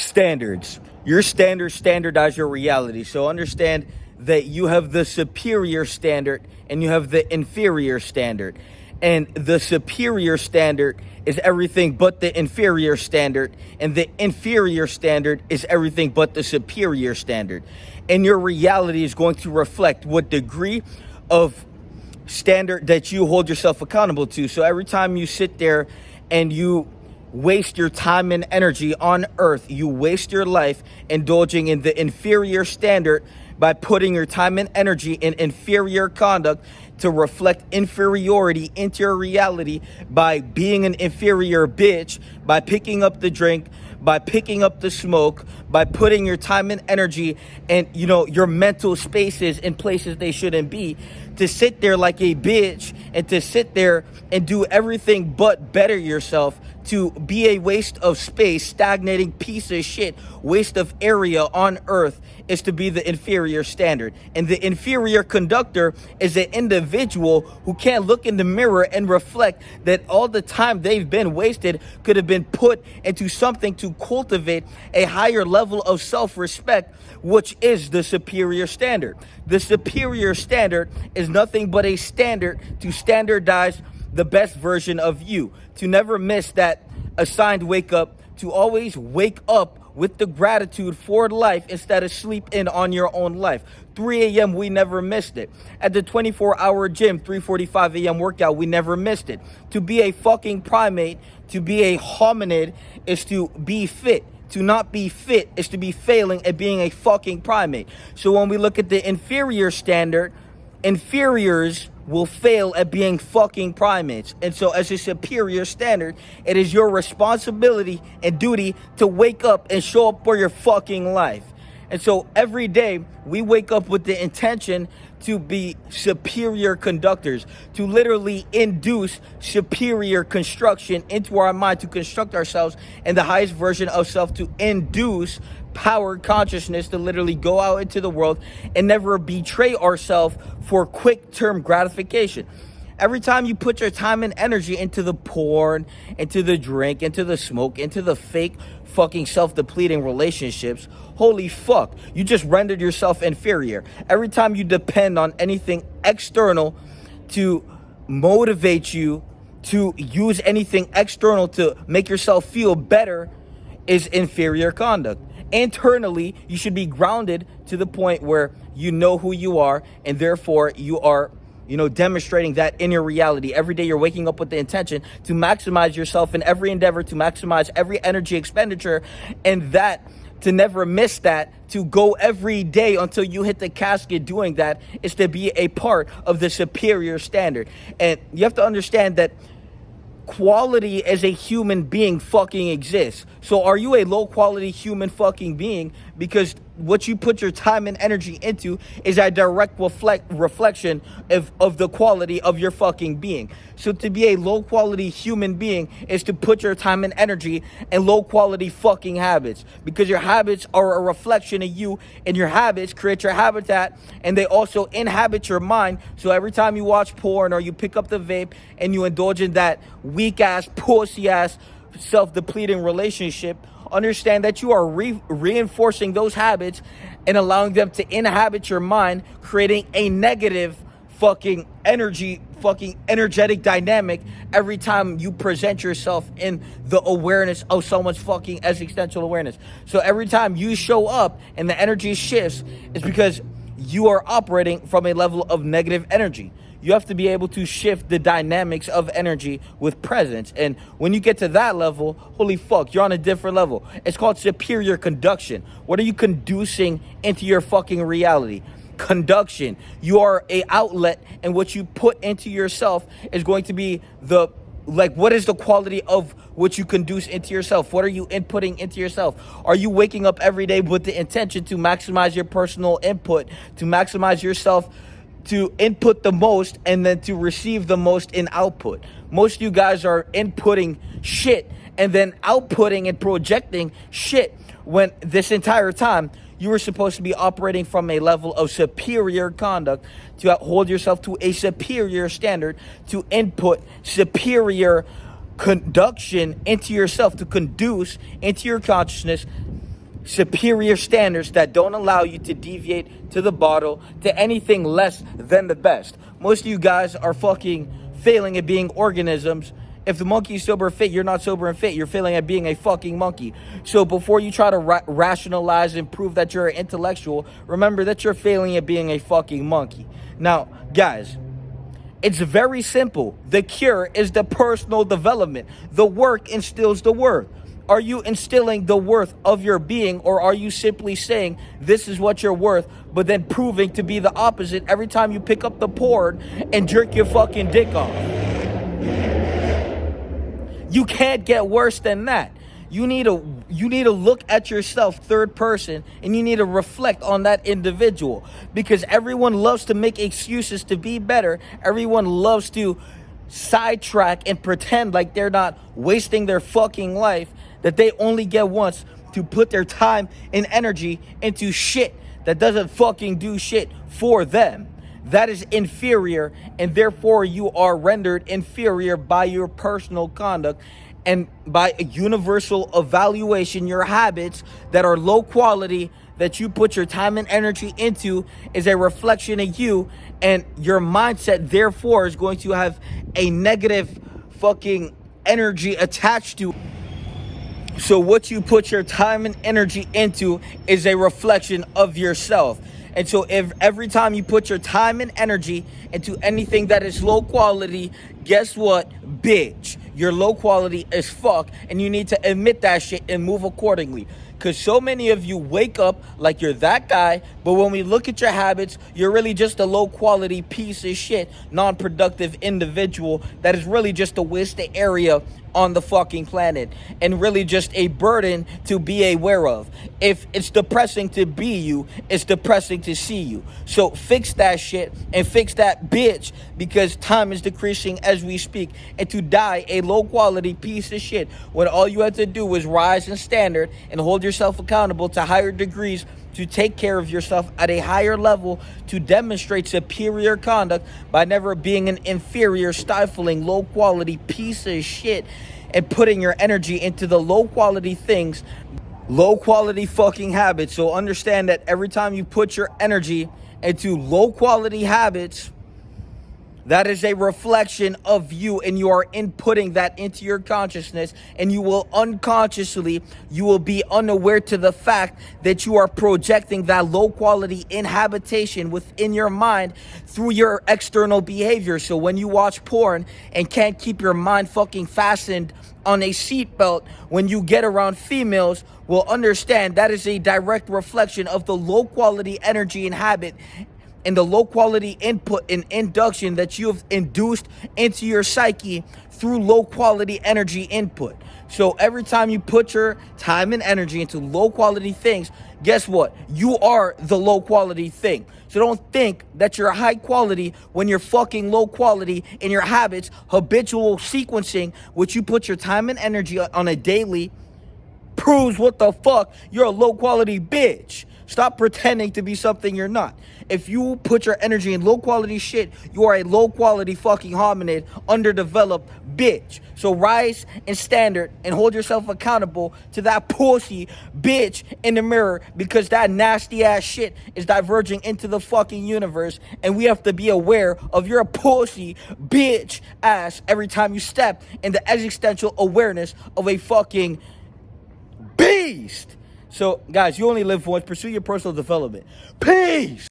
Standards. Your standards standardize your reality. So understand that you have the superior standard and you have the inferior standard. And the superior standard is everything but the inferior standard. And the inferior standard is everything but the superior standard. And your reality is going to reflect what degree of standard that you hold yourself accountable to. So every time you sit there and you waste your time and energy on earth, you waste your life indulging in the inferior standard by putting your time and energy in inferior conduct to reflect inferiority into your reality, by being an inferior bitch, by picking up the drink, by picking up the smoke, by putting your time and energy and, your mental spaces in places they shouldn't be, to sit there like a bitch and to sit there and do everything but better yourself, to be a waste of space, stagnating piece of shit, waste of area on earth, is to be the inferior standard. And the inferior conductor is an individual who can't look in the mirror and reflect that all the time they've been wasted could have been put into something to cultivate a higher level of self-respect, which is the superior standard. The superior standard is nothing but a standard to standardize the best version of you, to never miss that assigned wake up, to always wake up with the gratitude for life instead of sleep in on your own life. 3 a.m. we never missed it. At the 24-hour gym, 3:45 a.m. workout, we never missed it. To be a fucking primate, to be a hominid, is to be fit. To not be fit is to be failing at being a fucking primate. So when we look at the inferior standard, inferiors will fail at being fucking primates. And so as a superior standard, it is your responsibility and duty to wake up and show up for your fucking life. And so every day we wake up with the intention to be superior conductors, to literally induce superior construction into our mind, to construct ourselves in the highest version of self, to induce power consciousness, to literally go out into the world and never betray ourselves for quick term gratification. Every time you put your time and energy into the porn, into the drink, into the smoke, into the fake fucking self-depleting relationships, holy fuck, you just rendered yourself inferior. Every time you depend on anything external to motivate you, to use anything external to make yourself feel better, is inferior conduct. Internally, you should be grounded to the point where you know who you are, and therefore you are demonstrating that in your reality. Every day you're waking up with the intention to maximize yourself in every endeavor, to maximize every energy expenditure, and that to never miss that, to go every day until you hit the casket doing that, is to be a part of the superior standard. And you have to understand that quality as a human being fucking exists. So are you a low quality human fucking being? Because what you put your time and energy into is a direct reflection of the quality of your fucking being. So to be a low quality human being is to put your time and energy in low quality fucking habits, because your habits are a reflection of you, and your habits create your habitat, and they also inhabit your mind. So every time you watch porn or you pick up the vape and you indulge in that weak ass, pussy ass, self-depleting relationship, understand that you are reinforcing those habits and allowing them to inhabit your mind, creating a negative fucking energetic dynamic every time you present yourself in the awareness of someone's fucking existential awareness. So every time you show up and the energy shifts, it's because you are operating from a level of negative energy. You have to be able to shift the dynamics of energy with presence. And when you get to that level, holy fuck, you're on a different level. It's called superior conduction. What are you conducing into your fucking reality? Conduction. You are a outlet, and what you put into yourself is going to be what is the quality of what you conduce into yourself? What are you inputting into yourself? Are you waking up every day with the intention to maximize your personal input, to maximize yourself, to input the most and then to receive the most in output? Most of you guys are inputting shit and then outputting and projecting shit, when this entire time you were supposed to be operating from a level of superior conduct, to hold yourself to a superior standard, to input superior conduction into yourself, to conduce into your consciousness superior standards that don't allow you to deviate to the bottle, to anything less than the best. Most of you guys are fucking failing at being organisms. If the monkey is sober and fit, you're not sober and fit. You're failing at being a fucking monkey. So before you try to rationalize and prove that you're an intellectual, remember that you're failing at being a fucking monkey. Now, guys, it's very simple. The cure is the personal development. The work instills the worth. Are you instilling the worth of your being, or are you simply saying this is what you're worth, but then proving to be the opposite every time you pick up the porn and jerk your fucking dick off? You can't get worse than that. You need to look at yourself third person, and you need to reflect on that individual, because everyone loves to make excuses to be better. Everyone loves to sidetrack and pretend like they're not wasting their fucking life, that they only get once to put their time and energy into shit that doesn't fucking do shit for them. That is inferior, and therefore you are rendered inferior by your personal conduct and by a universal evaluation. Your habits that are low quality, that you put your time and energy into, is a reflection of you, and your mindset therefore is going to have a negative fucking energy attached to. So what you put your time and energy into is a reflection of yourself. And so if every time you put your time and energy into anything that is low quality, guess what, bitch? You're low quality as fuck, and you need to admit that shit and move accordingly. Because so many of you wake up like you're that guy, but when we look at your habits, you're really just a low quality piece of shit, non-productive individual that is really just a wasted area on the fucking planet, and really just a burden to be aware of. If it's depressing to be you, it's depressing to see you. So fix that shit and fix that bitch, because time is decreasing as we speak. And to die a low quality piece of shit when all you have to do is rise in standard and hold yourself accountable to higher degrees, to take care of yourself at a higher level, to demonstrate superior conduct by never being an inferior, stifling, low quality piece of shit, and putting your energy into the low quality things, low quality fucking habits. So understand that every time you put your energy into low quality habits, that is a reflection of you, and you are inputting that into your consciousness, and you will unconsciously, you will be unaware to the fact that you are projecting that low quality inhabitation within your mind through your external behavior. So when you watch porn and can't keep your mind fucking fastened on a seatbelt when you get around females, will understand that is a direct reflection of the low quality energy and habit and the low quality input and induction that you have induced into your psyche through low quality energy input. So every time you put your time and energy into low quality things, guess what? You are the low quality thing. So don't think that you're high quality when you're fucking low quality in your habits. Habitual sequencing, which you put your time and energy on a daily, proves what the fuck you're a low quality bitch. Stop pretending to be something you're not. If you put your energy in low quality shit, you are a low quality fucking hominid, underdeveloped bitch. So rise in standard and hold yourself accountable to that pussy bitch in the mirror, because that nasty ass shit is diverging into the fucking universe, and we have to be aware of your pussy bitch ass every time you step in the existential awareness of a fucking beast. So, guys, you only live once. Pursue your personal development. Peace!